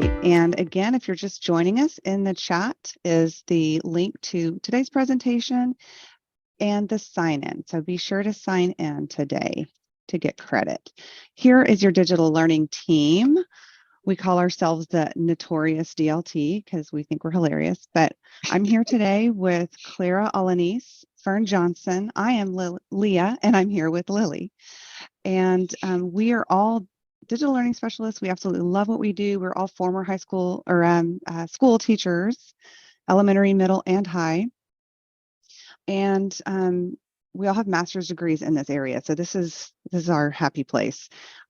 right. And again, if you're just joining us, in the chat is the link to today's presentation and the sign in. So be sure to sign in today to get credit. Here is your digital learning team. We call ourselves the Notorious DLT because we think we're hilarious. But I'm here today with Clara Alanis, Fern Johnson. I am Leah, and I'm here with Lily. And we are all digital learning specialists. We absolutely love what we do. We're all former high school or school teachers, elementary, middle, and high. And we all have master's degrees in this area. So this is our happy place.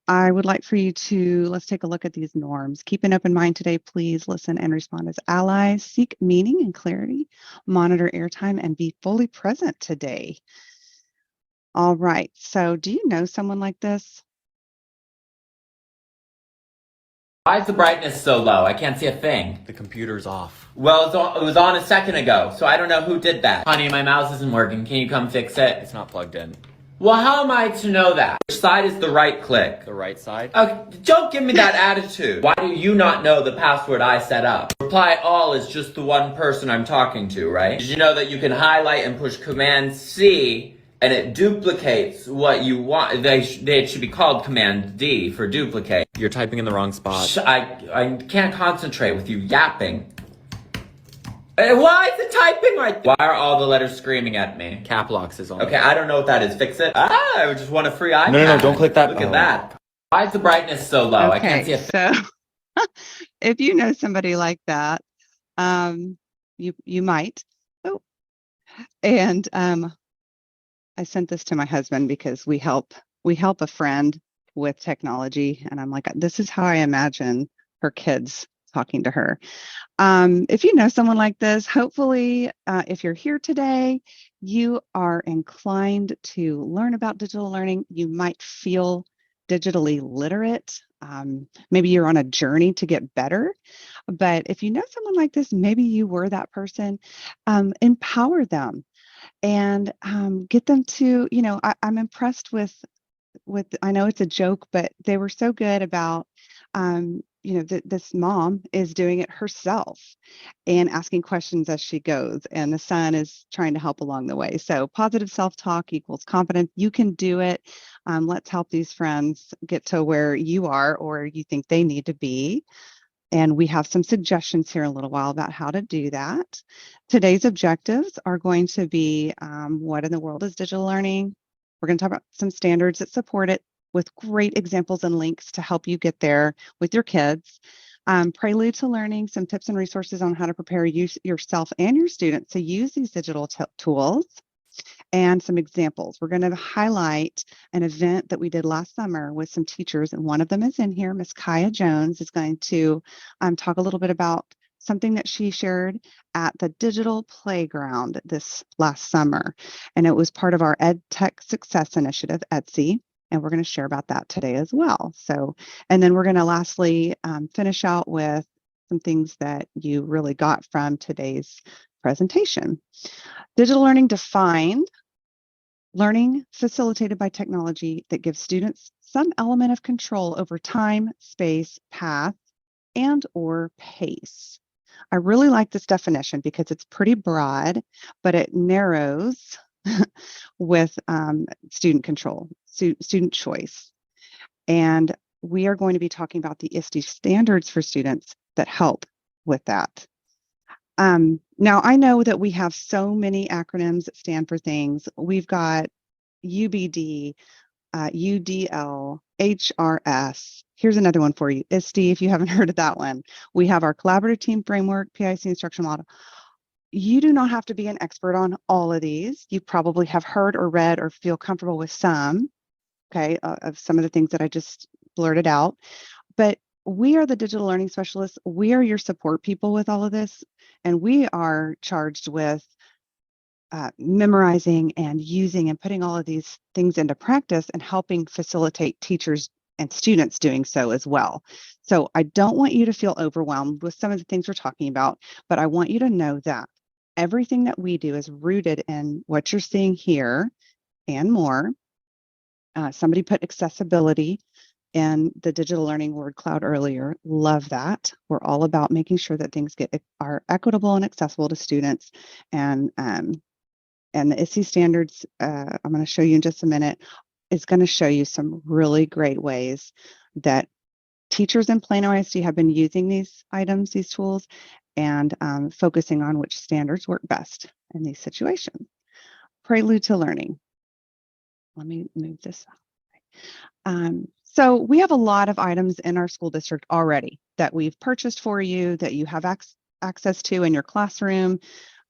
I would like for you to, let's take a look at these norms. Keep an open mind today, please listen and respond as allies, seek meaning and clarity, monitor airtime, and be fully present today. All right, so do you know someone like this? Why is the brightness so low? I can't see a thing. The computer's off. Well, it was on a second ago, so I don't know who did that. Honey, my mouse isn't working. Can you come fix it? It's not plugged in. Well, how am I to know that? Which side is the right click? The right side? Okay, don't give me that attitude. Why do you not know the password I set up? Reply all is just the one person I'm talking to, right? Did you know that you can highlight and push Command C and it duplicates what you want? They should be called Command D for duplicate. You're typing in the wrong spot. I can't concentrate with you yapping. Why is it typing right? Why are all the letters screaming at me? Cap locks is on. Okay, I don't know what that is. Fix it. I just want a free iPad. No, don't click that. Look at that. Why is the brightness so low? I can't see a thing. So if you know somebody like that, you might. Oh, and I sent this to my husband because we help a friend with technology, and I'm like, this is how I imagine her kids talking to her. If you know someone like this, hopefully, if you're here today, you are inclined to learn about digital learning. You might feel digitally literate. Maybe you're on a journey to get better. But if you know someone like this, maybe you were that person, empower them and get them to, I'm impressed with, I know it's a joke, but they were so good about, this mom is doing it herself and asking questions as she goes, and the son is trying to help along the way. So positive self-talk equals confidence. You can do it. Let's help these friends get to where you are or you think they need to be. And we have some suggestions here in a little while about how to do that. Today's objectives are going to be what in the world is digital learning? We're going to talk about some standards that support it with great examples and links to help you get there with your kids. Prelude to learning, some tips and resources on how to prepare yourself and your students to use these digital tools, and some examples. We're going to highlight an event that we did last summer with some teachers, and one of them is in here. Miss Kaya Jones is going to talk a little bit about something that she shared at the Digital Playground this last summer, and it was part of our Ed Tech Success Initiative, ETSI, and we're going to share about that today as well. So, and then we're going to lastly finish out with some things that you really got from today's presentation. Digital learning defined: learning facilitated by technology that gives students some element of control over time, space, path, and or pace. I really like this definition because it's pretty broad, but it narrows with student control, student choice. And we are going to be talking about the ISD standards for students that help with that. Now, I know that we have so many acronyms that stand for things. We've got UBD, UDL, HRS. Here's another one for you, ISD, if you haven't heard of that one. We have our collaborative team framework, PIC instructional model. You do not have to be an expert on all of these. You probably have heard or read or feel comfortable with some, okay, of some of the things that I just blurted out. But we are the digital learning specialists. We are your support people with all of this. And we are charged with memorizing and using and putting all of these things into practice and helping facilitate teachers and students doing so as well. So I don't want you to feel overwhelmed with some of the things we're talking about, but I want you to know that everything that we do is rooted in what you're seeing here and more. Somebody put accessibility. and the digital learning word cloud earlier. Love that. We're all about making sure that things are equitable and accessible to students. And the ISTE standards, I'm going to show you in just a minute, is going to show you some really great ways that teachers in Plano ISD have been using these items, these tools, and focusing on which standards work best in these situations. Prelude to learning. Let me move this up. So we have a lot of items in our school district already that we've purchased for you, that you have access to in your classroom,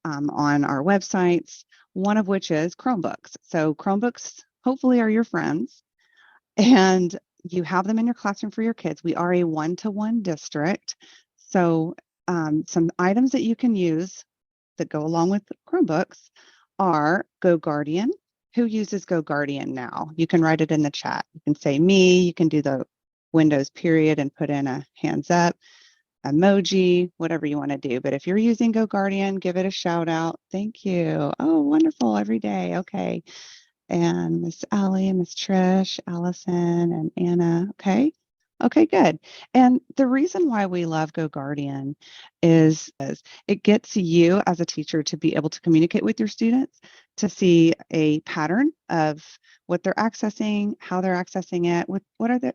on our websites, one of which is Chromebooks. So Chromebooks hopefully are your friends, and you have them in your classroom for your kids. We are a one-to-one district. So some items that you can use that go along with Chromebooks are Go Guardian. Who uses Go Guardian now? You can write it in the chat. You can say me, you can do the Windows period and put in a hands up, emoji, whatever you want to do. But if you're using Go Guardian, give it a shout out. Thank you. Oh, wonderful. Every day. Okay. And Miss Allie, Miss Trish, Allison, and Anna. Okay. Okay, good. And the reason why we love Go Guardian is it gets you as a teacher to be able to communicate with your students, to see a pattern of what they're accessing, how they're accessing it,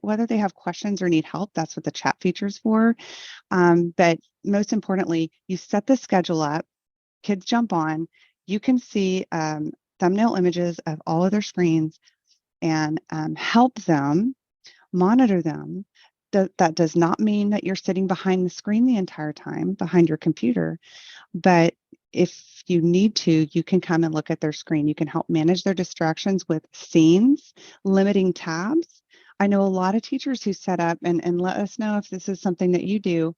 whether they have questions or need help. That's what the chat feature is for. But most importantly, you set the schedule up, kids jump on, you can see thumbnail images of all of their screens and help them, monitor them. That does not mean that you're sitting behind the screen the entire time, behind your computer, but if you need to, you can come and look at their screen. You can help manage their distractions with scenes, limiting tabs. I know a lot of teachers who set up, and let us know if this is something that you do,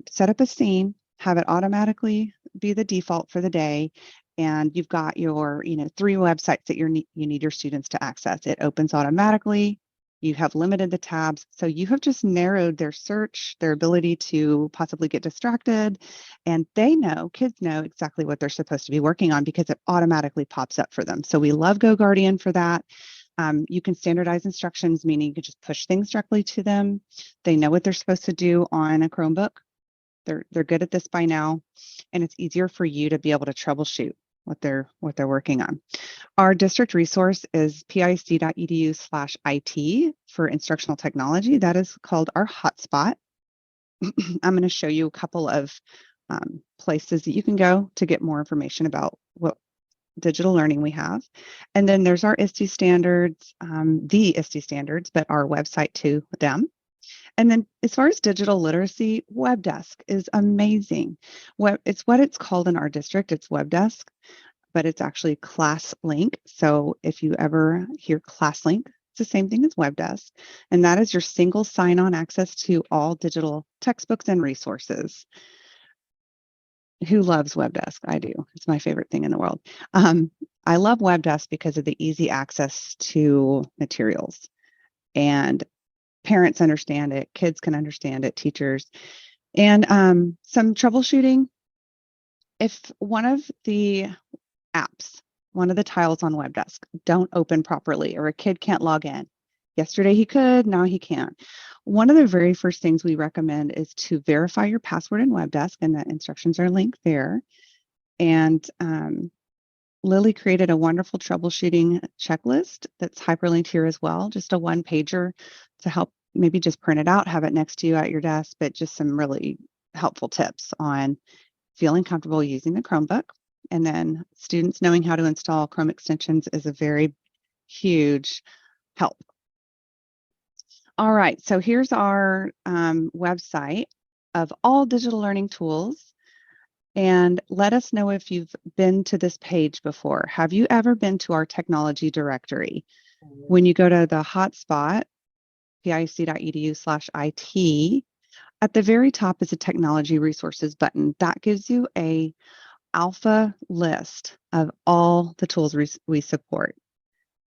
set up a scene, have it automatically be the default for the day, and you've got your 3 websites that you need your students to access. It opens automatically. You have limited the tabs, so you have just narrowed their search, their ability to possibly get distracted, and kids know exactly what they're supposed to be working on because it automatically pops up for them. So we love Go Guardian for that. You can standardize instructions, meaning you can just push things directly to them. They know what they're supposed to do on a Chromebook. They're good at this by now, and it's easier for you to be able to troubleshoot what they're working on. Our district resource is pisd.edu/IT for instructional technology. That is called our hotspot. I'm going to show you a couple of places that you can go to get more information about what digital learning we have. And then there's our ISTE standards, the ISTE standards, but our website to them. And then as far as digital literacy, WebDesk is amazing. It's what it's called in our district. It's WebDesk, but it's actually ClassLink. So if you ever hear ClassLink, it's the same thing as WebDesk. And that is your single sign-on access to all digital textbooks and resources. Who loves WebDesk? I do. It's my favorite thing in the world. I love WebDesk because of the easy access to materials. And parents understand it, kids can understand it, teachers. And some troubleshooting. If one of the apps, one of the tiles on WebDesk don't open properly or a kid can't log in. Yesterday he could, now he can't. One of the very first things we recommend is to verify your password in WebDesk, and the instructions are linked there. And Lily created a wonderful troubleshooting checklist that's hyperlinked here as well, just a one-pager to help maybe just print it out, have it next to you at your desk, but just some really helpful tips on feeling comfortable using the Chromebook. And then students knowing how to install Chrome extensions is a very huge help. All right, so here's our website of all digital learning tools. And let us know if you've been to this page before. Have you ever been to our technology directory? When you go to the hotspot, pisd.edu/IT, at the very top is a technology resources button. That gives you a alpha list of all the tools we support.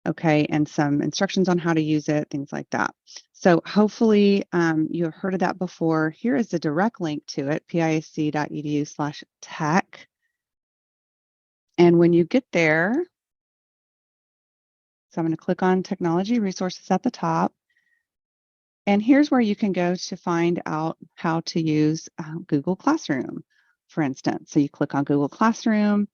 Okay, and some instructions on how to use it, things like that. So hopefully you have heard of that before. Here is the direct link to it, pisd.edu/tech. And when you get there, so I'm going to click on technology resources at the top. And here's where you can go to find out how to use Google Classroom, for instance. So you click on Google Classroom.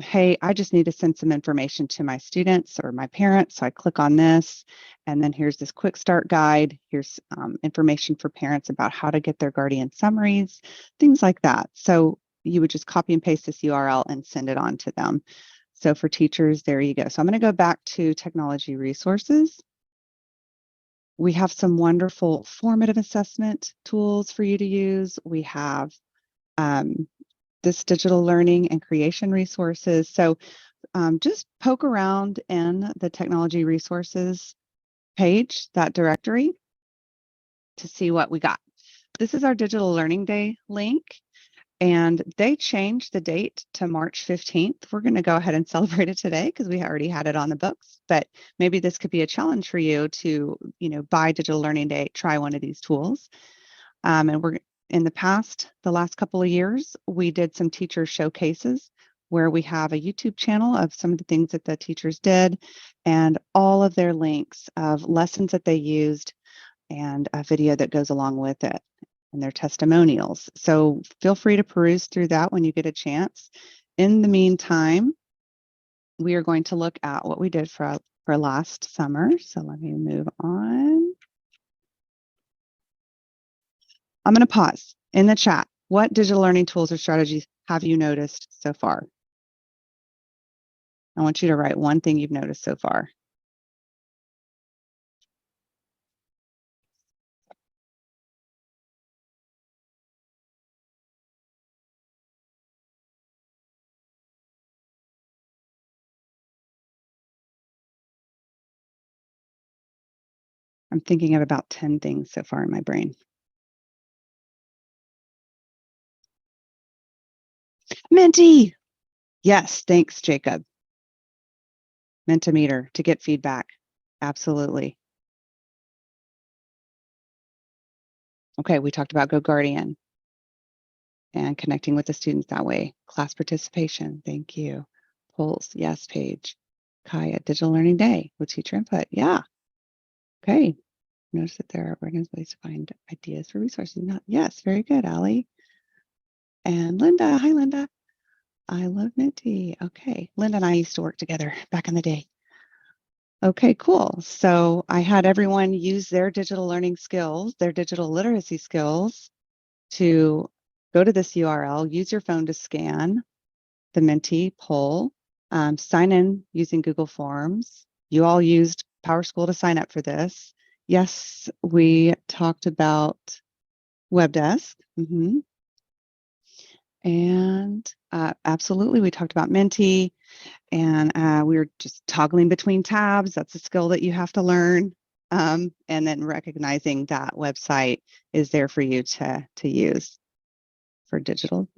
Hey, I just need to send some information to my students or my parents. So I click on this, and then here's this quick start guide. Here's information for parents about how to get their guardian summaries, things like that. So you would just copy and paste this URL and send it on to them. So for teachers, there you go. So I'm going to go back to technology resources. We have some wonderful formative assessment tools for you to use. We have this digital learning and creation resources. So just poke around in the technology resources page, that directory, to see what we got. This is our Digital Learning Day link, and they changed the date to March 15th. We're going to go ahead and celebrate it today because we already had it on the books, but maybe this could be a challenge for you to, by Digital Learning Day, try one of these tools. And we're in the last couple of years, we did some teacher showcases where we have a YouTube channel of some of the things that the teachers did and all of their links of lessons that they used and a video that goes along with it and their testimonials. So feel free to peruse through that when you get a chance. In the meantime, we are going to look at what we did for last summer. So let me move on. I'm going to pause in the chat. What digital learning tools or strategies have you noticed so far? I want you to write one thing you've noticed so far. I'm thinking of about 10 things so far in my brain. Menti! Yes, thanks, Jacob. Mentimeter to get feedback. Absolutely. Okay, we talked about Go Guardian and connecting with the students that way. Class participation, thank you. Polls, yes, Paige. Kaya, Digital Learning Day with teacher input. Yeah. Okay. Notice that there are organized ways to find ideas for resources. Yes, very good, Allie. And Linda, hi, Linda. I love Minty. Okay, Linda and I used to work together back in the day. Okay, cool. So I had everyone use their digital learning skills, their digital literacy skills to go to this URL, use your phone to scan the Menti poll, sign in using Google Forms. You all used PowerSchool to sign up for this. Yes, we talked about WebDesk. And absolutely, we talked about Menti, and we were just toggling between tabs. That's a skill that you have to learn. And then recognizing that website is there for you to use for digital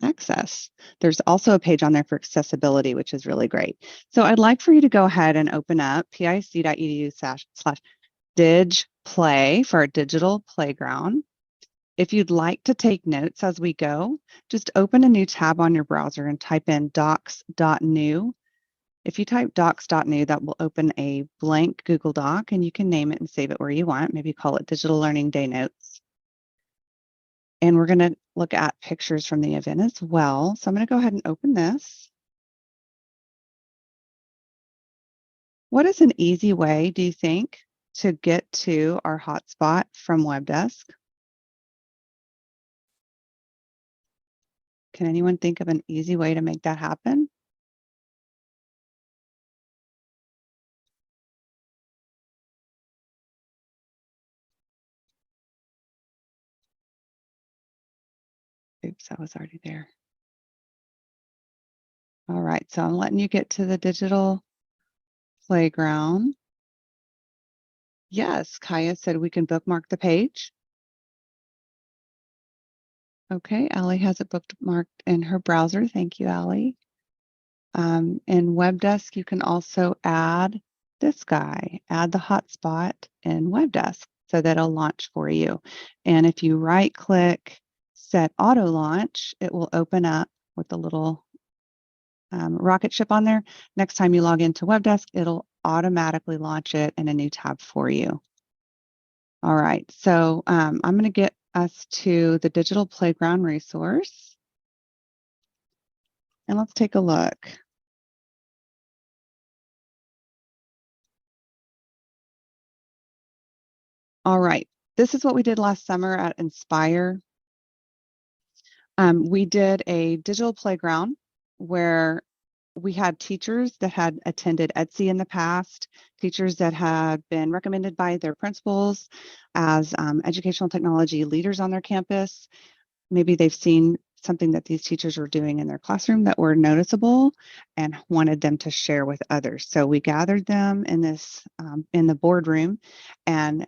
access. There's also a page on there for accessibility, which is really great. So I'd like for you to go ahead and open up pisd.edu/digplay for our digital playground. If you'd like to take notes as we go, just open a new tab on your browser and type in docs.new. If you type docs.new, that will open a blank Google Doc, and you can name it and save it where you want. Maybe call it Digital Learning Day Notes. And we're going to look at pictures from the event as well. So I'm going to go ahead and open this. What is an easy way, do you think, to get to our hotspot from WebDesk? Can anyone think of an easy way to make that happen? Oops, I was already there. All right, so I'm letting you get to the digital playground. Yes, Kaya said we can bookmark the page. Okay, Allie has it bookmarked in her browser. Thank you, Allie. In WebDesk, you can also add this guy, add the hotspot in WebDesk so that it'll launch for you. And if you right click, set auto launch, it will open up with the little rocket ship on there. Next time you log into WebDesk, it'll automatically launch it in a new tab for you. All right, so I'm going to get us to the digital playground resource. And let's take a look. All right, this is what we did last summer at Inspire. We did a digital playground where we had teachers that had attended ETSI in the past, teachers that had been recommended by their principals as educational technology leaders on their campus. Maybe they've seen something that these teachers were doing in their classroom that were noticeable and wanted them to share with others. So we gathered them in this in the boardroom and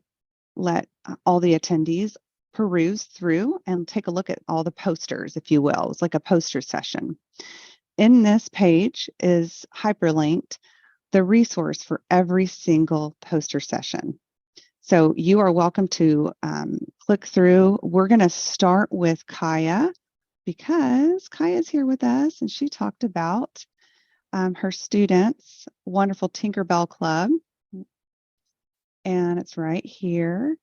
let all the attendees peruse through and take a look at all the posters, if you will. It's like a poster session. In this page is hyperlinked the resource for every single poster session. So you are welcome to click through. We're going to start with Kaya because Kaya's here with us and she talked about her students' wonderful Tinkerbell Club. And it's right here.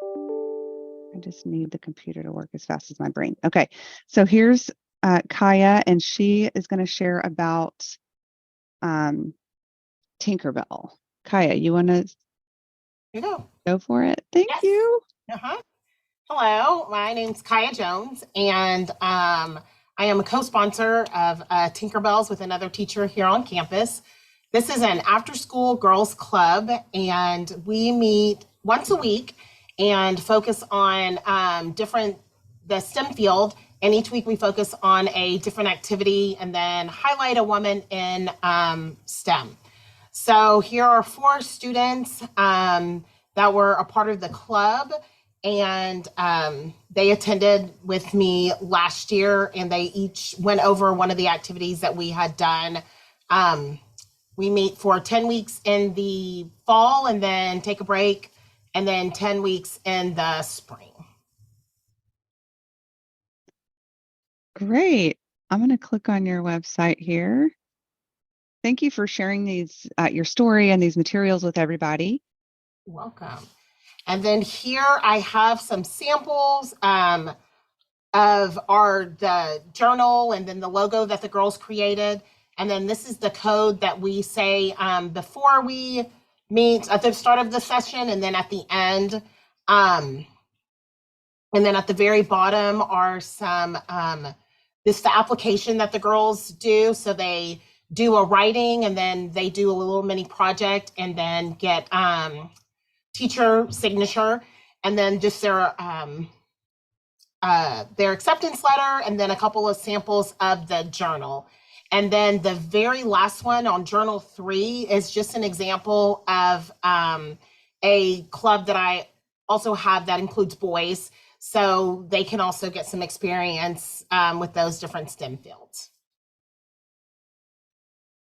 I just need the computer to work as fast as my brain. Okay, so here's Kaya, and she is going to share about Tinkerbell. Kaya, you want to go for it? Thank you. Hello, my name's Kaya Jones, and I am a co-sponsor of Tinkerbells with another teacher here on campus. This is an after-school girls club, and we meet once a week and focus on the STEM field. And each week we focus on a different activity and then highlight a woman in STEM. So here are 4 students that were a part of the club, and they attended with me last year, and they each went over one of the activities that we had done. We meet for 10 weeks in the fall and then take a break, and then 10 weeks in the spring. Great. I'm going to click on your website here. Thank you for sharing these, your story and these materials with everybody. You're welcome. And then here I have some samples of the journal and then the logo that the girls created. And then this is the code that we say before we meet at the start of the session and then at the end. And then at the very bottom are some, this is the application that the girls do. So they do a writing and then they do a little mini project and then get teacher signature and then just their acceptance letter and then a couple of samples of the journal. And then the very last one on journal 3 is just an example of a club that I also have that includes boys, so they can also get some experience with those different STEM fields.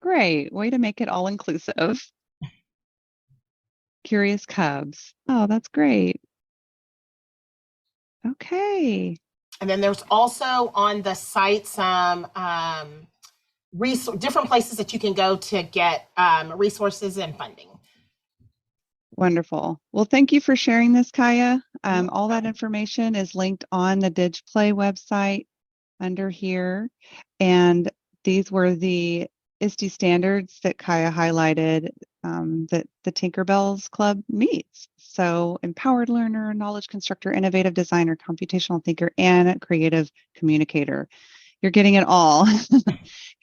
Great. Way to make it all inclusive. Curious Cubs. Oh, that's great. Okay. And then there's also on the site some different places that you can go to get resources and funding. Wonderful. Well, thank you for sharing this, Kaya. All that information is linked on the DigPlay website under here. And these were the ISD standards that Kaya highlighted that the Tinkerbells Club meets. So empowered learner, knowledge constructor, innovative designer, computational thinker, and creative communicator. You're getting it all.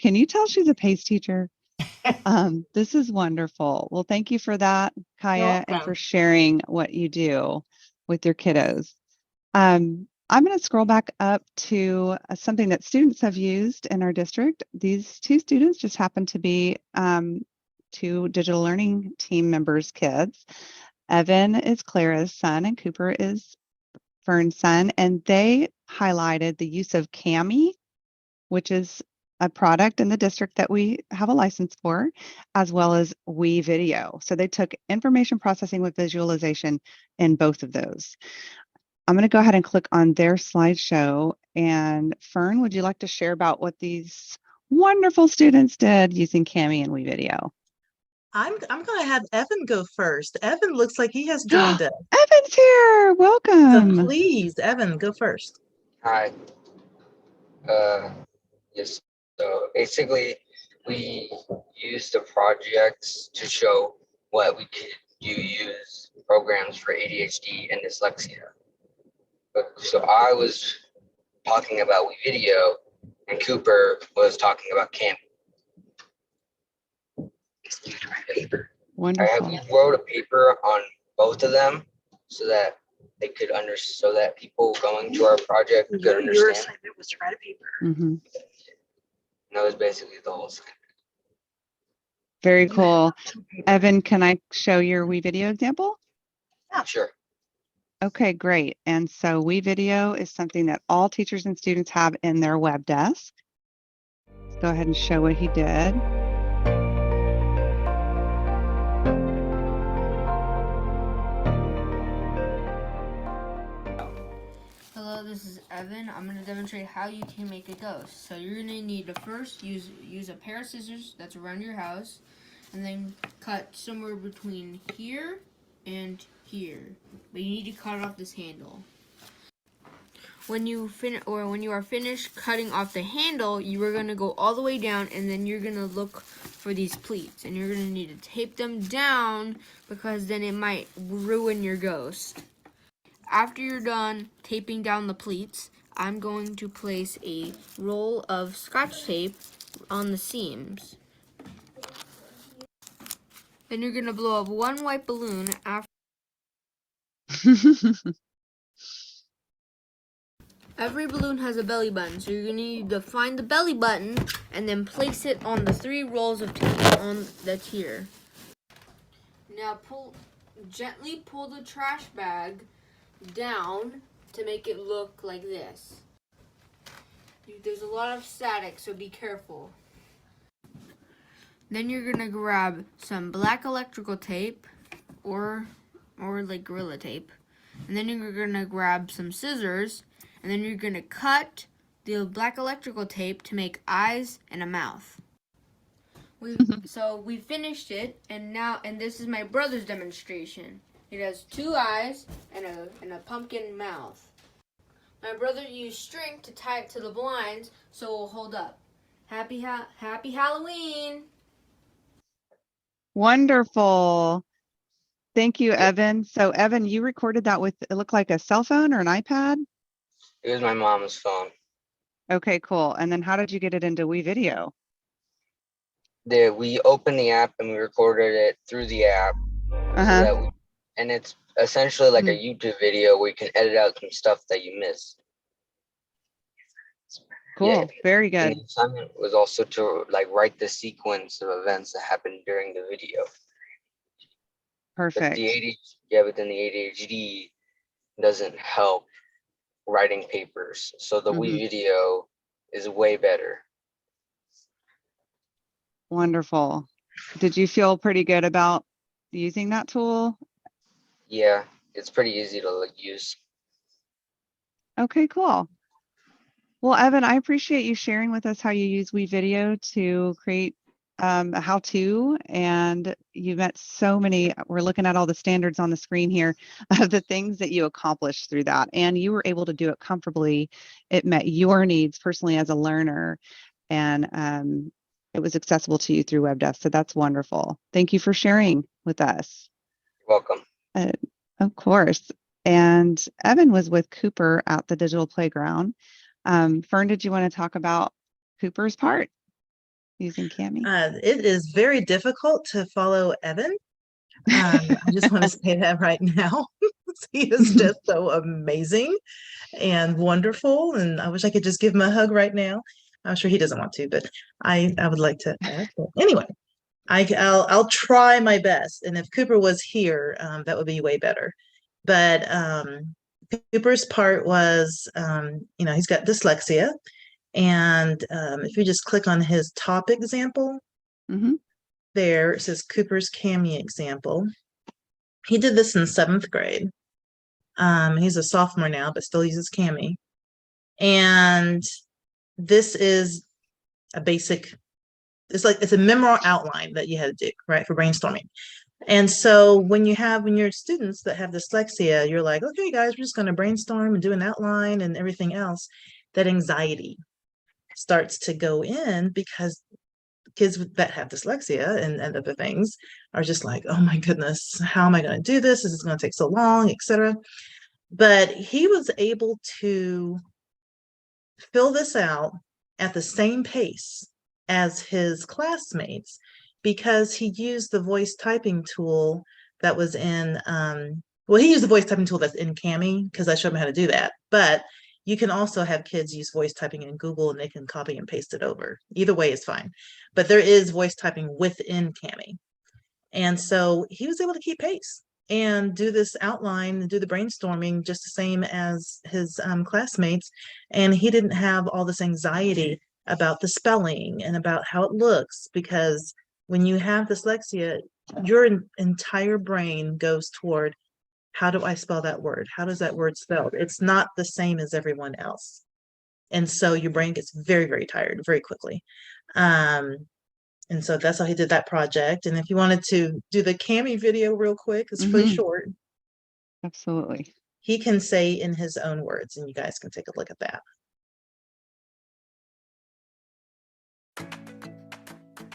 Can you tell she's a PACE teacher? This is wonderful. Well, thank you for that, Kaya, and for sharing what you do with your kiddos. I'm going to scroll back up to something that students have used in our district. These 2 students just happen to be 2 digital learning team members' kids. Evan is Clara's son and Cooper is Fern's son, and they highlighted the use of Cami, which is a product in the district that we have a license for, as well as WeVideo. So they took information processing with visualization in both of those. I'm going to go ahead and click on their slideshow. And Fern, would you like to share about what these wonderful students did using Cami and WeVideo? I'm gonna have Evan go first. Evan looks like he has joined us. Evan's here. So Welcome. please, Evan, go first. Hi. Yes. So basically, we use the projects to show what we could use programs for ADHD and dyslexia. So I was talking about WeVideo, and Cooper was talking about Cam. Wonderful. We wrote a paper on both of them so that they could so that people going to our project could Your understand. assignment was to write a paper. Mhm. And that was basically the whole assignment. Very cool. Evan, can I show your WeVideo example? Sure. Okay, great. And so WeVideo is something that all teachers and students have in their web desk. Let's go ahead and show what he did. Hello, this is Evan. I'm going to demonstrate how you can make a ghost. So you're going to need to first use a pair of scissors that's around your house, and then cut somewhere between here and here. But you need to cut off this handle. When you are finished cutting off the handle, you are going to go all the way down, and then you're going to look for these pleats, and you're going to need to tape them down because then it might ruin your ghost. After you're done taping down the pleats, I'm going to place a roll of Scotch tape on the seams. Then you're going to blow up one white balloon. Every balloon has a belly button, so you're going to need to find the belly button and then place it on the 3 rolls of tape on the tier. Now gently pull the trash bag down to make it look like this. There's a lot of static, so be careful. Then you're gonna grab some black electrical tape or like Gorilla Tape, and then you're gonna grab some scissors, and then you're gonna cut the black electrical tape to make eyes and a mouth. So we finished it, and this is my brother's demonstration. It has 2 eyes and a pumpkin mouth. My brother used string to tie it to the blinds so it will hold up. Happy Halloween! Wonderful. Thank you, Yep. Evan. So Evan, you recorded that with, it looked like a cell phone or an iPad? It was my mom's phone. Okay, cool. And then how did you get it into WeVideo? We opened the app and we recorded it through the app. Uh-huh. And it's essentially like a YouTube video where you can edit out some stuff that you miss. Cool. Yeah. Very And good. the assignment was also to write the sequence of events that happened during the video. But Perfect. but then the ADHD doesn't help writing papers. So the WeVideo is way better. Wonderful. Did you feel pretty good about using that tool? Yeah, it's pretty easy to use. Okay, cool. Well, Evan, I appreciate you sharing with us how you use WeVideo to create a how-to, and you met so many, we're looking at all the standards on the screen here of the things that you accomplished through that, and you were able to do it comfortably. It met your needs personally as a learner, and it was accessible to you through WebDesk, so that's wonderful. Thank you for sharing with us. You're welcome. Of course. And Evan was with Cooper at the digital playground. Fern, did you want to talk about Cooper's part using Cami? It is very difficult to follow Evan. I just want to say that right now. He is just so amazing and wonderful, and I wish I could just give him a hug right now. I'm sure he doesn't want to, but I would like to. But anyway, I'll try my best, and if Cooper was here, that would be way better. But Cooper's part was, he's got dyslexia, and if you just click on his top example, there it says Cooper's Cami example. He did this in 7th grade. He's a sophomore now, but still uses Cami. And this is a basic it's a memo outline that you had to do, right, for brainstorming. And so when your students that have dyslexia, you're like, okay, guys, we're just going to brainstorm and do an outline and everything else. That anxiety starts to go in because kids that have dyslexia and other things are just like, oh my goodness, how am I going to do this? This is going to take so long, etc. But he was able to fill this out at the same pace as his classmates because he used the voice typing tool that was in well, he used the voice typing tool that's in Cami because I showed him how to do that. But you can also have kids use voice typing in Google and they can copy and paste it over. Either way is fine. But there is voice typing within Cami. And so he was able to keep pace and do this outline and do the brainstorming just the same as his classmates. And he didn't have all this anxiety about the spelling and about how it looks, because when you have dyslexia, your entire brain goes toward, how do I spell that word? How does that word spelled? It's not the same as everyone else. And so your brain gets very, very tired very quickly. And so that's how he did that project. And if you wanted to do the Cami video real quick, it's pretty short. Absolutely. He can say in his own words, and you guys can take a look at that.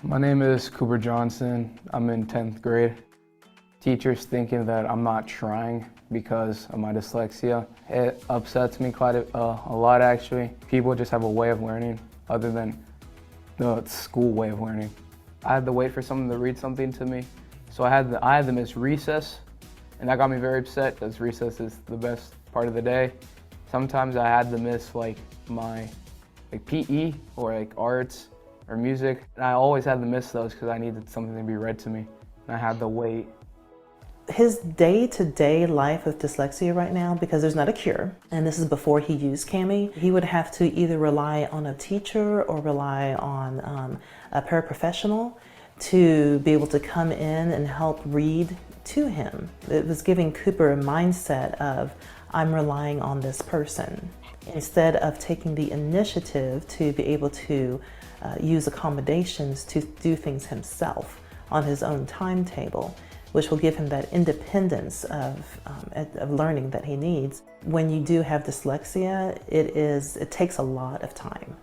My name is Cooper Johnson. I'm in 10th grade. Teachers thinking that I'm not trying because of my dyslexia. It upsets me quite a lot, actually. People just have a way of learning other than the school way of learning. I had to wait for someone to read something to me. So I had to miss recess, and that got me very upset because recess is the best part of the day. Sometimes I had to miss my PE or arts or music, and I always had to miss those because I needed something to be read to me, and I had to wait. His day-to-day life with dyslexia right now, because there's not a cure, and this is before he used Cami, he would have to either rely on a teacher or rely on a paraprofessional to be able to come in and help read to him. It was giving Cooper a mindset of, I'm relying on this person, instead of taking the initiative to be able to use accommodations to do things himself on his own timetable, which will give him that independence of learning that he needs. When you do have dyslexia, it takes a lot of time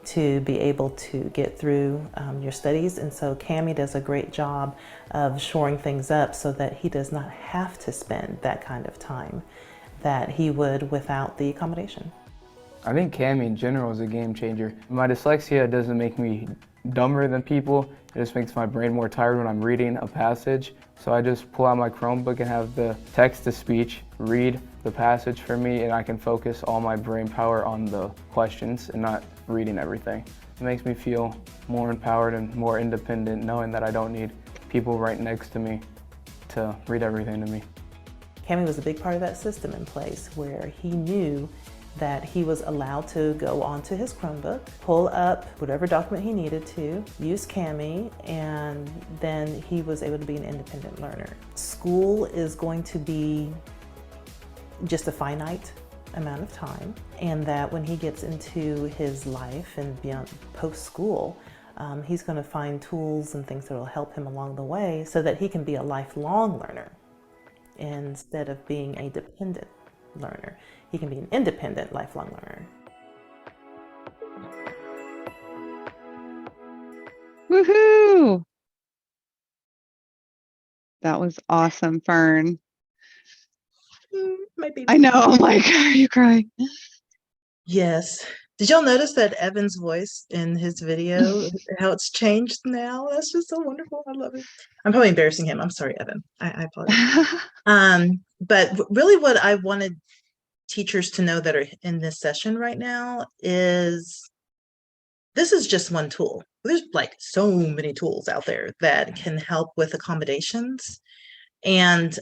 to be able to get through your studies. And so Cami does a great job of shoring things up so that he does not have to spend that kind of time that he would without the accommodation. I think Cami in general is a game changer. My dyslexia doesn't make me dumber than people. It just makes my brain more tired when I'm reading a passage. So I just pull out my Chromebook and have the text-to-speech read the passage for me, and I can focus all my brain power on the questions and not reading everything. It makes me feel more empowered and more independent, knowing that I don't need people right next to me to read everything to me. Cami was a big part of that system in place where he knew that he was allowed to go onto his Chromebook, pull up whatever document he needed to, use Cami, and then he was able to be an independent learner. School is going to be just a finite amount of time, and that when he gets into his life and beyond post-school, he's going to find tools and things that will help him along the way so that he can be a lifelong learner instead of being a dependent learner. He can be an independent lifelong learner. Woohoo! That was awesome, Fern. My baby. I know. I'm like, are you crying? Yes. Did y'all notice that Evan's voice in his video, how it's changed now? That's just so wonderful. I love it. I'm probably embarrassing him. I'm sorry, Evan. I apologize. But really what I wanted teachers to know that are in this session right now is this is just one tool. There's so many tools out there that can help with accommodations, and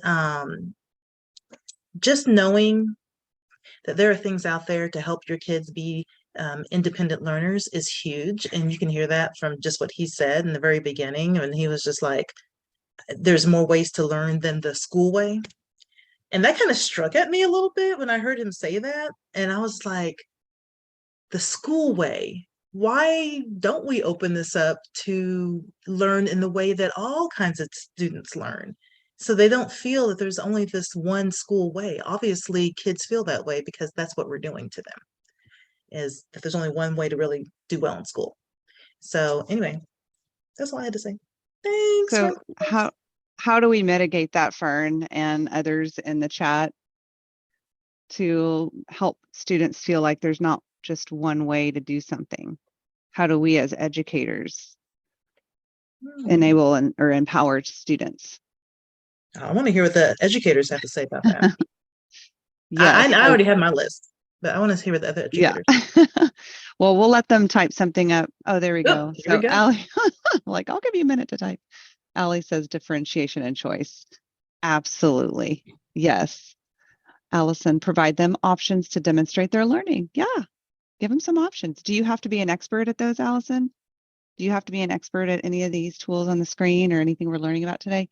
just knowing that there are things out there to help your kids be independent learners is huge. And you can hear that from just what he said in the very beginning, when he was just like, there's more ways to learn than the school way. And that kind of struck at me a little bit when I heard him say that. And I was like, the school way why don't we open this up to learn in the way that all kinds of students learn? So they don't feel that there's only this one school way. Obviously, kids feel that way because that's what we're doing to them, is that there's only one way to really do well in school. So anyway, that's all I had to say. Thanks for So how do we mitigate that, Fern, and others in the chat, to help students feel like there's not just one way to do something? How do we as educators enable or empower students? I want to hear what the educators have to say about that. Yes. I already have my list, but I want to hear what the other Yeah. educators. Well, we'll let them type something up. Oh, there we go. Here we go. Allie, like, I'll give you a minute to type. Allie says differentiation and choice. Absolutely. Yes. Allison, provide them options to demonstrate their learning. Yeah. Give them some options. Do you have to be an expert at those, Allison? Do you have to be an expert at any of these tools on the screen or anything we're learning about today?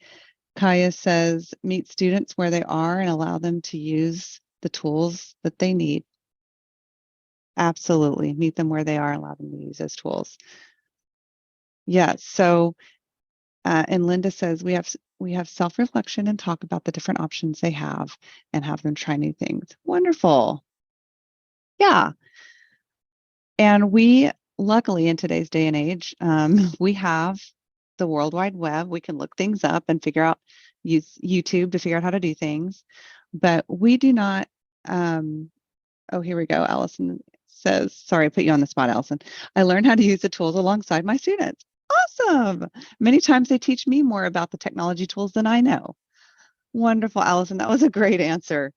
Kaya says, meet students where they are and allow them to use the tools that they need. Absolutely. Meet them where they are, allow them to use those tools. Yes. So, and Linda says we have self-reflection and talk about the different options they have and have them try new things. Wonderful. Yeah. And we, luckily in today's day and age, we have the World Wide Web. We can look things up and use YouTube to figure out how to do things. But we do not, oh, here we go. Allison says, sorry, I put you on the spot, Allison. I learned how to use the tools alongside my students. Awesome. Many times they teach me more about the technology tools than I know. Wonderful, Allison. That was a great answer.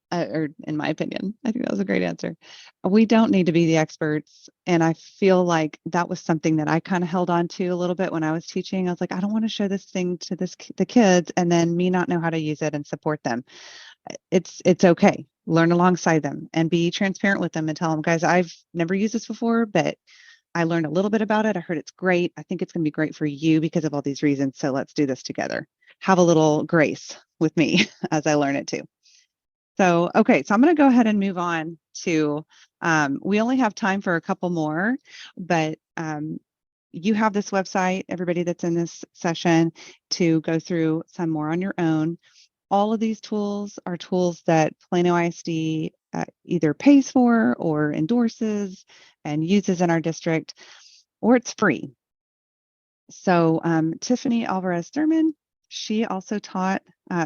Or in my opinion, I think that was a great answer. We don't need to be the experts. And I feel like that was something that I kind of held on to a little bit when I was teaching. I was like, I don't want to show this thing to the kids and then me not know how to use it and support them. It's okay. Learn alongside them and be transparent with them and tell them, guys, I've never used this before, but I learned a little bit about it. I heard it's great. I think it's going to be great for you because of all these reasons. So let's do this together. Have a little grace with me as I learn it too. So, okay, so I'm going to go ahead and move on to, we only have time for a couple more, but you have this website, everybody that's in this session, to go through some more on your own. All of these tools are tools that Plano ISD either pays for or endorses and uses in our district, or it's free. So Tiffany Alvarez-Thurman, she also taught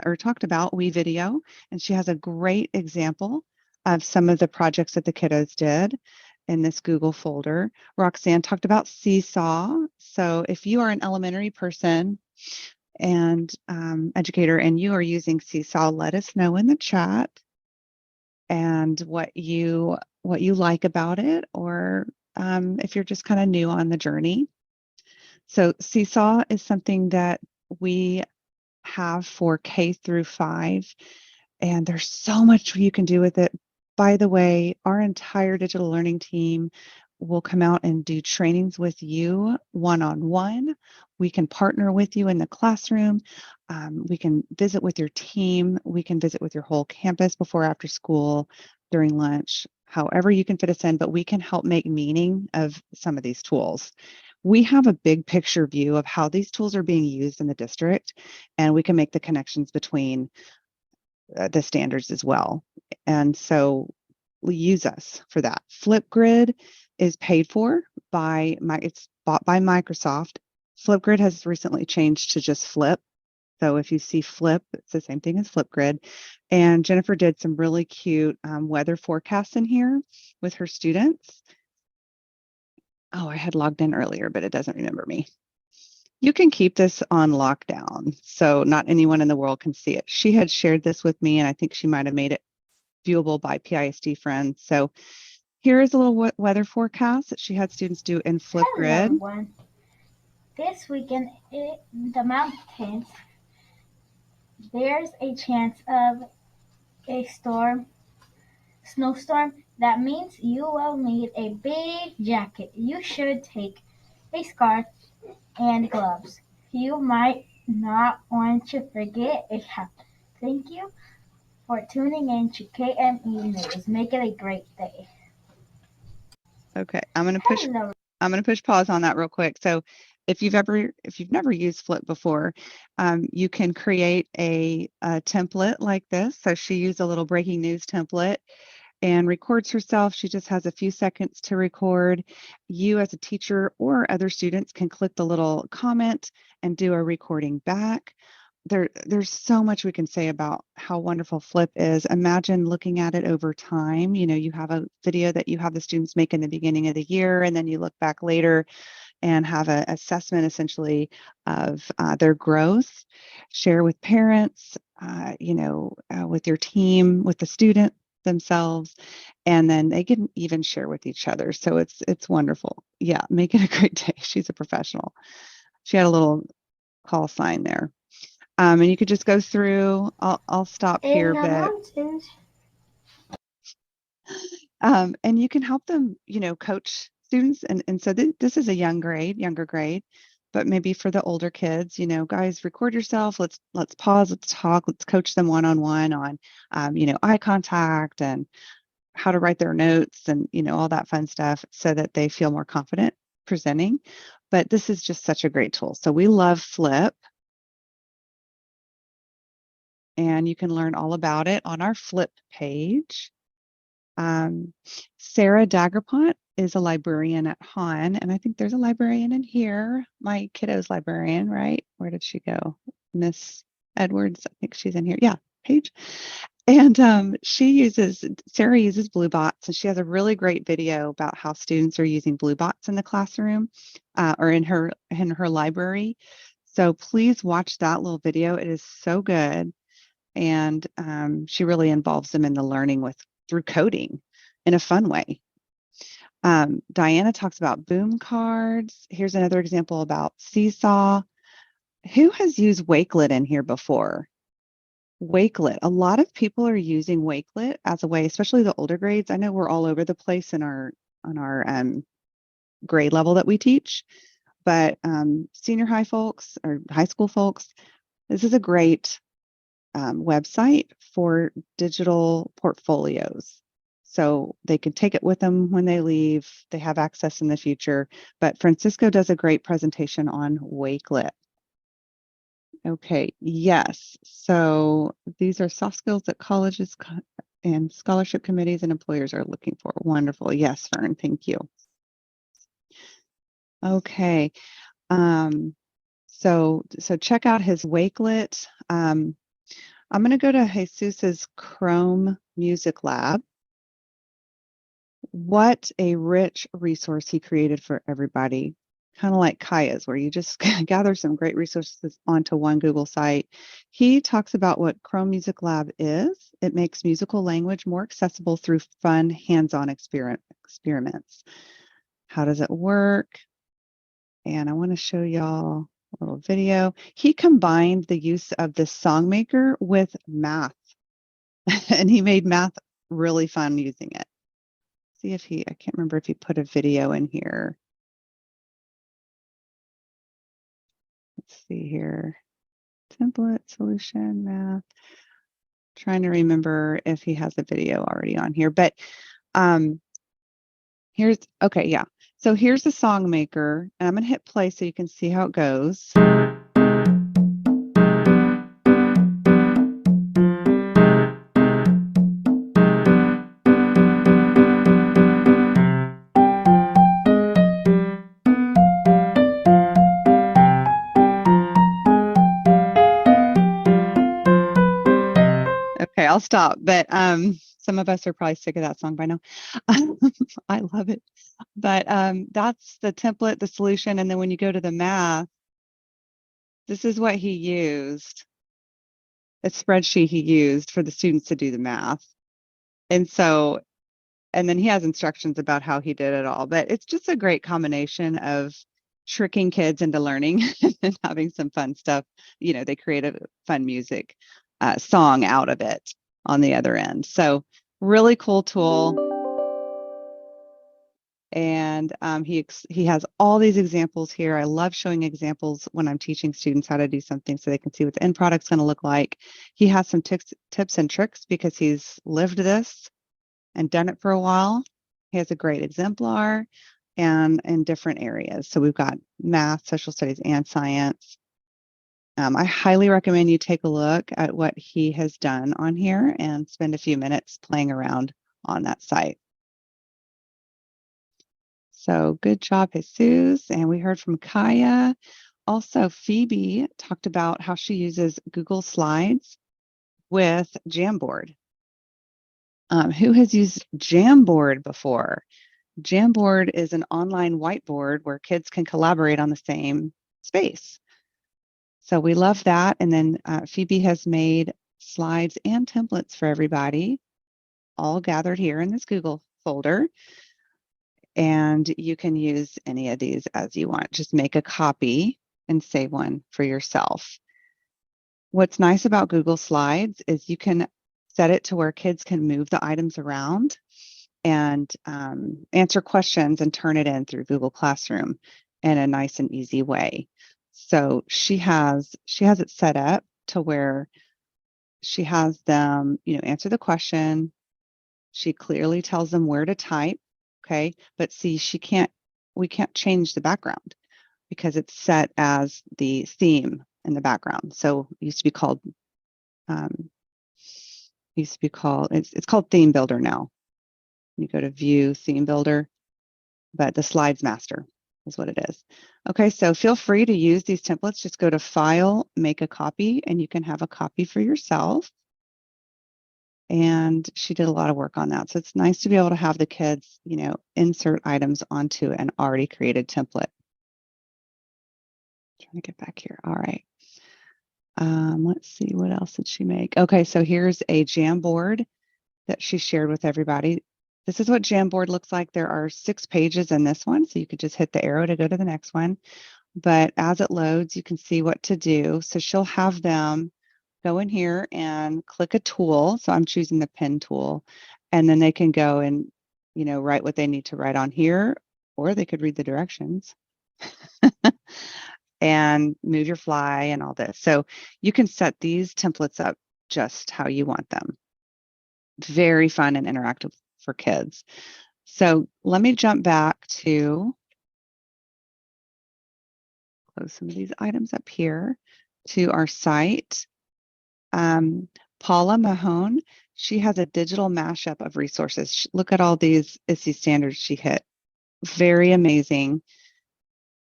or talked about WeVideo, and she has a great example of some of the projects that the kiddos did in this Google folder. Roxanne talked about Seesaw. So if you are an elementary person and educator and you are using Seesaw, let us know in the chat and what you like about it, or if you're just kind of new on the journey. So Seesaw is something that we have for K through 5, and there's so much you can do with it. By the way, our entire digital learning team will come out and do trainings with you one-on-one. We can partner with you in the classroom. We can visit with your team. We can visit with your whole campus before, after school, during lunch, however you can fit us in, but we can help make meaning of some of these tools. We have a big picture view of how these tools are being used in the district, and we can make the connections between the standards as well. And so we use us for that. Flipgrid is paid for by it's bought by Microsoft. Flipgrid has recently changed to just Flip. So if you see Flip, it's the same thing as Flipgrid. And Jennifer did some really cute weather forecasts in here with her students. Oh, I had logged in earlier, but it doesn't remember me. You can keep this on lockdown, so not anyone in the world can see it. She had shared this with me, and I think she might have made it viewable by PISD friends. So here is a little weather forecast that she had students do in Hello, Flipgrid. everyone. This weekend in the mountains, there's a chance of a snowstorm. That means you will need a big jacket. You should take a scarf and gloves. You might not want to forget a hat. Thank you for tuning in to KME News. Make it a great day. Okay, I'm going to push pause on that real quick. So if you've never used Flip before, you can create a template like this. So she used a little breaking news template and records herself. She just has a few seconds to record. You as a teacher or other students can click the little comment and do a recording back. There's so much we can say about how wonderful Flip is. Imagine looking at it over time. You know, you have a video that you have the students make in the beginning of the year, and then you look back later and have an assessment essentially of their growth, share with parents, with your team, with the student themselves, and then they can even share with each other. So it's wonderful. Yeah, make it a great day. She's a professional. She had a little call sign there. And you could just go through. I'll stop here, but and you can help them, coach students. And so this is a younger grade, but maybe for the older kids, guys, record yourself. Let's pause. Let's talk. Let's coach them one-on-one on, eye contact and how to write their notes and, all that fun stuff so that they feel more confident presenting. But this is just such a great tool. So we love Flip. And you can learn all about it on our Flip page. Sarah Dagerpont is a librarian at Hahn, and I think there's a librarian in here. My kiddo's librarian, right? Where did she go? Miss Edwards, I think she's in here. Yeah, Paige. And Sarah uses Blue Bots, and she has a really great video about how students are using Blue Bots in the classroom or in her library. So please watch that little video. It is so good. And she really involves them in the learning through coding in a fun way. Diana talks about boom cards. Here's another example about Seesaw. Who has used Wakelet in here before? Wakelet. A lot of people are using Wakelet as a way, especially the older grades. I know we're all over the place on our grade level that we teach, but senior high folks or high school folks, this is a great website for digital portfolios. So they can take it with them when they leave. They have access in the future. But Francisco does a great presentation on Wakelet. Okay, yes. So these are soft skills that colleges and scholarship committees and employers are looking for. Wonderful. Yes, Fern, thank you. Okay. So check out his Wakelet. I'm going to go to Jesus's Chrome Music Lab. What a rich resource he created for everybody. Kind of like Kaya's, where you just gather some great resources onto one Google site. He talks about what Chrome Music Lab is. It makes musical language more accessible through fun, hands-on experiments. How does it work? And I want to show y'all a little video. He combined the use of the SongMaker with math, and he made math really fun using it. See if I can't remember if he put a video in here. Let's see here. Template, solution, math. Trying to remember if he has a video already on here, but okay, yeah. So here's the SongMaker, and I'm going to hit play so you can see how it goes. Okay, I'll stop. But some of us are probably sick of that song by now. I love it. But that's the template, the solution. And then when you go to the math, this is what he used. A spreadsheet he used for the students to do the math. And then he has instructions about how he did it all. But it's just a great combination of tricking kids into learning and having some fun stuff. They create a fun music song out of it on the other end. So really cool tool. And he has all these examples here. I love showing examples when I'm teaching students how to do something so they can see what the end product's going to look like. He has some tips and tricks because he's lived this and done it for a while. He has a great exemplar and in different areas. So we've got math, social studies, and science. I highly recommend you take a look at what he has done on here and spend a few minutes playing around on that site. So good job, Jesus. And we heard from Kaya. Also, Phoebe talked about how she uses Google Slides with Jamboard. Who has used Jamboard before? Jamboard is an online whiteboard where kids can collaborate on the same space. So we love that. And then Phoebe has made slides and templates for everybody, all gathered here in this Google folder. And you can use any of these as you want. Just make a copy and save one for yourself. What's nice about Google Slides is you can set it to where kids can move the items around and answer questions and turn it in through Google Classroom in a nice and easy way. So she has it set up to where she has them, answer the question. She clearly tells them where to type, okay? But see, we can't change the background because it's set as the theme in the background. So it used to be called it's called Theme Builder now. You go to View Theme Builder, but the Slides Master is what it is. Okay, so feel free to use these templates. Just go to File, Make a Copy, and you can have a copy for yourself. And she did a lot of work on that. So it's nice to be able to have the kids, insert items onto an already created template. Trying to get back here. All right. Let's see, what else did she make? Okay, so here's a Jamboard that she shared with everybody. This is what Jamboard looks like. There are 6 pages in this one, so you could just hit the arrow to go to the next one. But as it loads, you can see what to do. So she'll have them go in here and click a tool. So I'm choosing the pen tool, and then they can go and, write what they need to write on here, or they could read the directions and move your fly and all this. So you can set these templates up just how you want them. Very fun and interactive for kids. So let me jump back to close some of these items up here to our site. Paula Mahone, she has a digital mashup of resources. Look at all these ISTE standards she hit. Very amazing.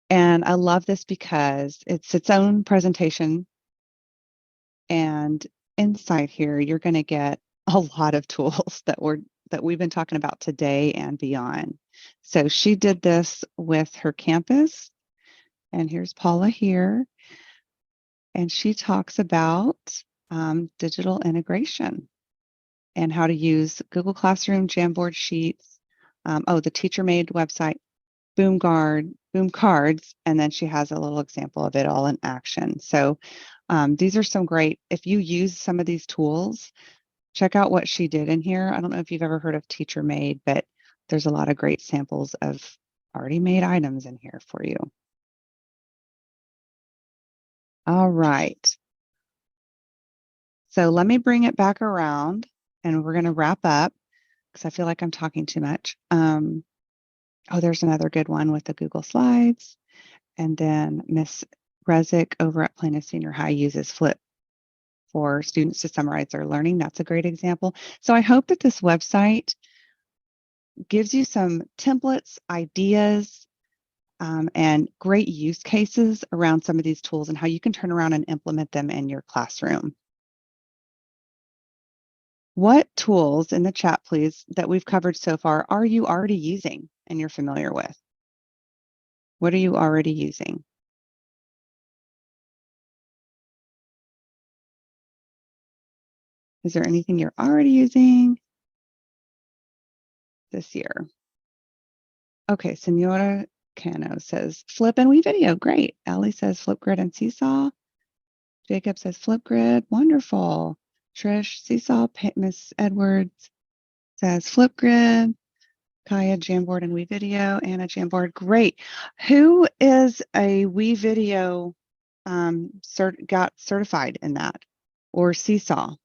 And I love this because it's its own presentation. And inside here, you're going to get a lot of tools that we've been talking about today and beyond. So she did this with her campus. And here's Paula here. And she talks about digital integration and how to use Google Classroom, Jamboard Sheets, the teacher-made website, Boom Cards, and then she has a little example of it all in action. So these are some great, if you use some of these tools, check out what she did in here. I don't know if you've ever heard of Teacher Made, but there's a lot of great samples of already made items in here for you. All right. So let me bring it back around and we're going to wrap up because I feel like I'm talking too much. There's another good one with the Google Slides. And then Miss Rezick over at Plano Senior High uses Flip for students to summarize their learning. That's a great example. So I hope that this website gives you some templates, ideas, and great use cases around some of these tools and how you can turn around and implement them in your classroom. What tools in the chat, please, that we've covered so far are you already using and you're familiar with? What are you already using? Is there anything you're already using this year? Okay, Senora Cano says Flip and WeVideo. Great. Allie says Flipgrid and Seesaw. Jacob says Flipgrid. Wonderful. Trish, Seesaw. Miss Edwards says Flipgrid. Kaya, Jamboard and WeVideo. Anna, Jamboard. Great. Who is a WeVideo got certified in that, or Seesaw?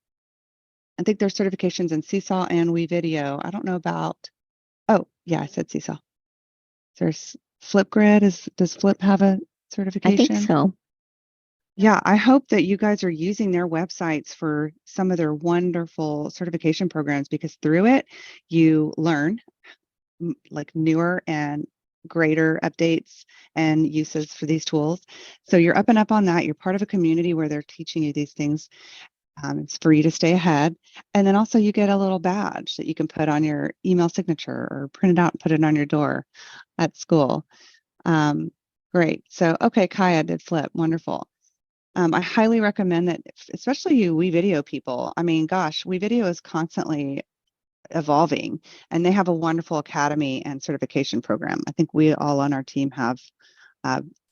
I think there's certifications in Seesaw and WeVideo. I don't know about Oh, yeah, I said Seesaw. There's Flipgrid. Does Flip have a I certification? think so. Yeah, I hope that you guys are using their websites for some of their wonderful certification programs, because through it, you learn like newer and greater updates and uses for these tools. So you're up and up on that. You're part of a community where they're teaching you these things. It's for you to stay ahead. And then also you get a little badge that you can put on your email signature or print it out and put it on your door at school. Great. So, okay, Kaya did Flip. Wonderful. I highly recommend that, especially you WeVideo people. I mean, gosh, WeVideo is constantly evolving, and they have a wonderful academy and certification program. I think we all on our team have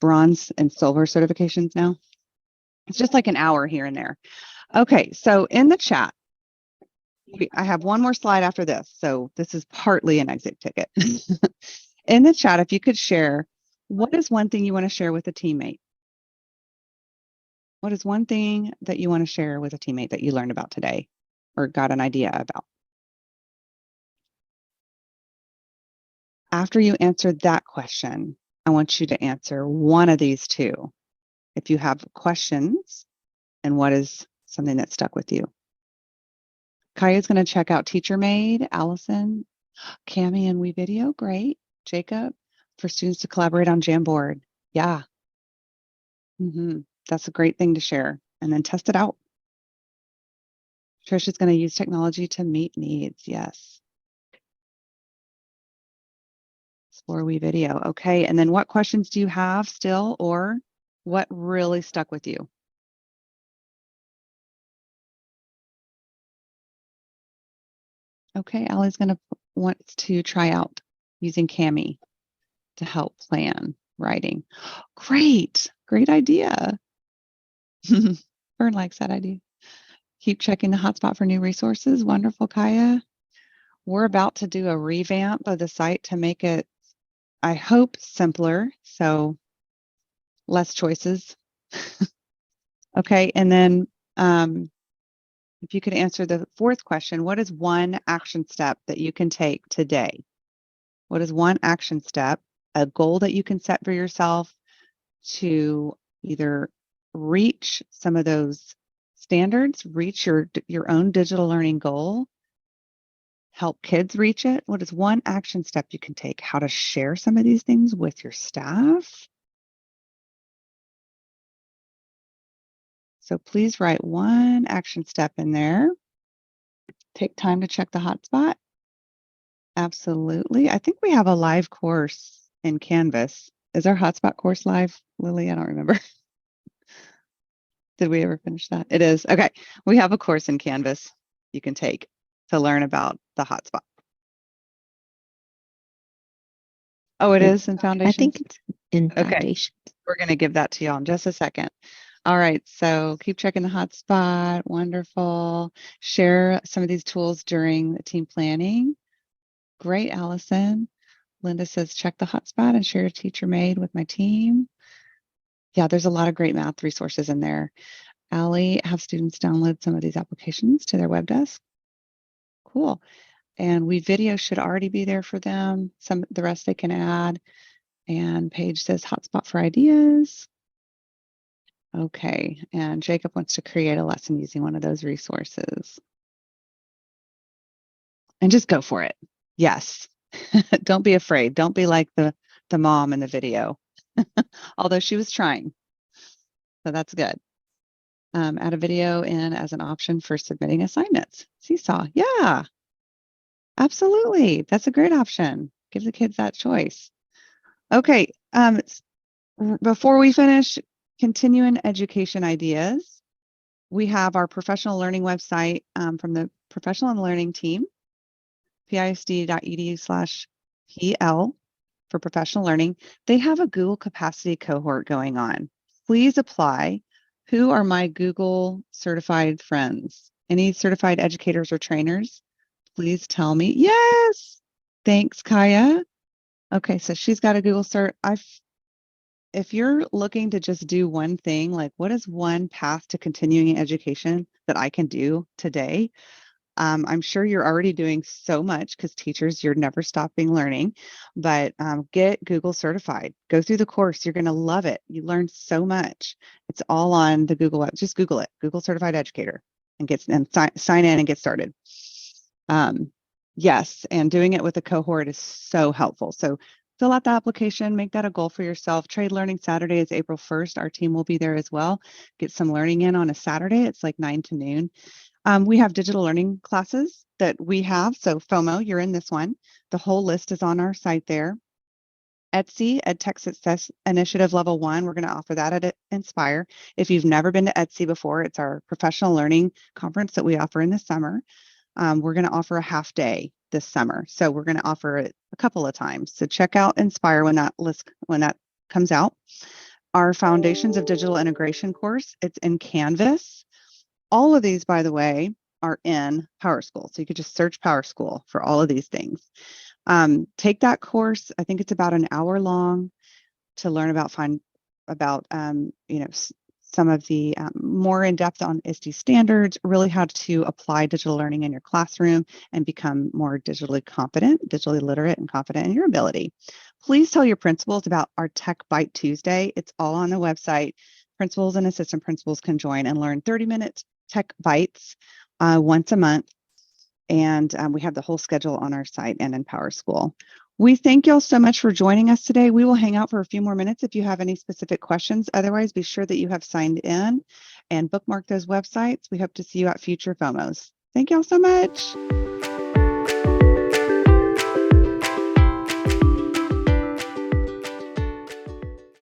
bronze and silver certifications now. It's just like an hour here and there. Okay, so in the chat, I have one more slide after this. So this is partly an exit ticket. In the chat, if you could share, what is one thing you want to share with a teammate? What is one thing that you want to share with a teammate that you learned about today or got an idea about? After you answer that question, I want you to answer one of these two. If you have questions, and what is something that stuck with you? Kaya's going to check out Teacher Made, Allison, Cami and WeVideo, great. Jacob, for students to collaborate on Jamboard. Yeah. That's a great thing to share. And then test it out. Trish is going to use technology to meet needs. Yes. Explore WeVideo. Okay. And then what questions do you have still, or what really stuck with you? Okay. Allie's going to want to try out using Cami to help plan writing. Great. Great idea. Fern likes that idea. Keep checking the hotspot for new resources. Wonderful, Kaya. We're about to do a revamp of the site to make it, I hope, simpler. So less choices. Okay. And then if you could answer the fourth question, what is one action step that you can take today? What is one action step, a goal that you can set for yourself to either reach some of those standards, reach your own digital learning goal, help kids reach it? What is one action step you can take? How to share some of these things with your staff? So please write one action step in there. Take time to check the hotspot. Absolutely. I think we have a live course in Canvas. Is our hotspot course live, Lily? I don't remember. Did we ever finish that? It is. Okay. We have a course in Canvas you can take to learn about the hotspot. Oh, it is in Foundations? I think it's in Okay. Foundation. We're going to give that to y'all in just a second. All right. So keep checking the hotspot. Wonderful. Share some of these tools during the team planning. Great, Allison. Linda says, check the hotspot and share a Teacher Made with my team. Yeah, there's a lot of great math resources in there. Allie, have students download some of these applications to their web desk. Cool. And WeVideo should already be there for them. The rest they can add. And Paige says hotspot for ideas. Okay. And Jacob wants to create a lesson using one of those resources. And just go for it. Yes. Don't be afraid. Don't be like the mom in the video, although she was trying. So that's good. Add a video in as an option for submitting assignments. Seesaw. Yeah, absolutely. That's a great option. Give the kids that choice. Okay. Before we finish, continuing education ideas, we have our professional learning website from the professional and learning team, pisd.edu/pl for professional learning. They have a Google Capacity cohort going on. Please apply. Who are my Google certified friends? Any certified educators or trainers? Please tell me. Yes. Thanks, Kaya. Okay, so she's got a Google cert. If you're looking to just do one thing, like what is one path to continuing education that I can do today? I'm sure you're already doing so much because teachers, you're never stopping learning, but get Google certified. Go through the course. You're going to love it. You learn so much. It's all on the Google web. Just Google it, Google Certified Educator, and sign in and get started. Yes, and doing it with a cohort is so helpful. So fill out the application, make that a goal for yourself. Trade Learning Saturday is April 1st. Our team will be there as well. Get some learning in on a Saturday. It's like 9 to noon. We have digital learning classes that we have. So FOMO, you're in this one. The whole list is on our site there. Etsy, EdTech Success Initiative Level 1, we're going to offer that at Inspire. If you've never been to Etsy before, it's our professional learning conference that we offer in the summer. We're going to offer a half day this summer. So we're going to offer it a couple of times. So check out Inspire when that comes out. Our Foundations of Digital Integration course, it's in Canvas. All of these, by the way, are in PowerSchool. So you could just search PowerSchool for all of these things. Take that course. I think it's about an hour long to learn about some of the more in depth on ISD standards, really how to apply digital learning in your classroom and become more digitally confident, digitally literate and confident in your ability. Please tell your principals about our Tech Bite Tuesday. It's all on the website. Principals and assistant principals can join and learn 30-minute Tech Bites once a month. And we have the whole schedule on our site and in PowerSchool. We thank y'all so much for joining us today. We will hang out for a few more minutes if you have any specific questions. Otherwise, be sure that you have signed in and bookmark those websites. We hope to see you at future FOMOs. Thank y'all so much.